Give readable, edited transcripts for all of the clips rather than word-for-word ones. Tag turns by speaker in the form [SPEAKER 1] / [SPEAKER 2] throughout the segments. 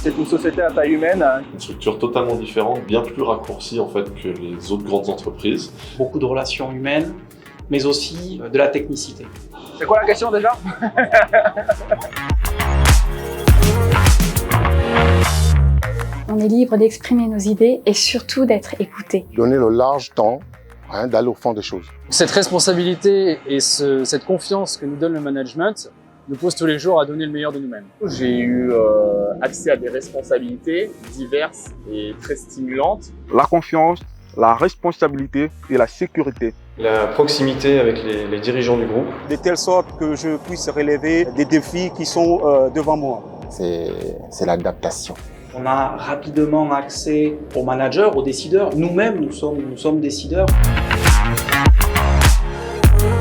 [SPEAKER 1] C'est une société à taille humaine.
[SPEAKER 2] Une structure totalement différente, bien plus raccourcie en fait que les autres grandes entreprises.
[SPEAKER 3] Beaucoup de relations humaines, mais aussi de la technicité.
[SPEAKER 1] C'est quoi la question déjà?
[SPEAKER 4] On est libre d'exprimer nos idées et surtout d'être écouté.
[SPEAKER 5] Donner le large temps d'aller au fond des choses.
[SPEAKER 6] Cette responsabilité et cette confiance que nous donne le management nous pousse tous les jours à donner le meilleur de nous-mêmes.
[SPEAKER 7] J'ai eu accès à des responsabilités diverses et très stimulantes.
[SPEAKER 8] La confiance, la responsabilité et la sécurité.
[SPEAKER 9] La proximité avec les dirigeants du groupe.
[SPEAKER 10] De telle sorte que je puisse relever des défis qui sont devant moi.
[SPEAKER 5] C'est l'adaptation.
[SPEAKER 3] On a rapidement accès aux managers, aux décideurs. Nous-mêmes, nous sommes décideurs.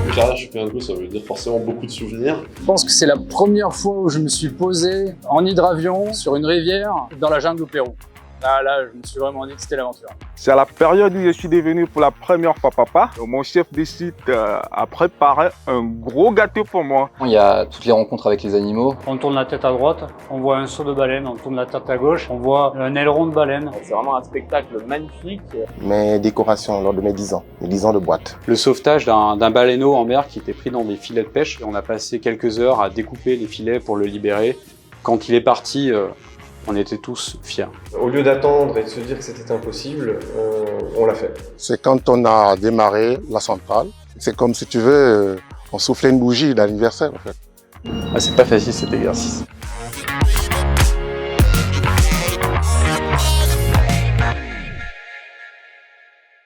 [SPEAKER 2] Une carrière chez P&Go, ça veut dire forcément beaucoup de souvenirs.
[SPEAKER 6] Je pense que c'est la première fois où je me suis posé en hydravion sur une rivière dans la jungle au Pérou. Là, je me suis vraiment dit que c'était l'aventure.
[SPEAKER 8] C'est à la période où je suis devenu pour la première fois papa. Mon chef décide à préparer un gros gâteau pour moi.
[SPEAKER 11] Il y a toutes les rencontres avec les animaux.
[SPEAKER 12] On tourne la tête à droite, on voit un saut de baleine, on tourne la tête à gauche, on voit un aileron de baleine.
[SPEAKER 7] C'est vraiment un spectacle magnifique.
[SPEAKER 5] Mes décorations lors de mes 10 ans de boîte.
[SPEAKER 13] Le sauvetage d'un baleineau en mer qui était pris dans des filets de pêche. On a passé quelques heures à découper les filets pour le libérer. Quand il est parti, on était tous fiers.
[SPEAKER 9] Au lieu d'attendre et de se dire que c'était impossible, on l'a fait.
[SPEAKER 5] C'est quand on a démarré la centrale. C'est comme si tu veux, on soufflait une bougie d'anniversaire en fait.
[SPEAKER 13] C'est pas facile cet exercice.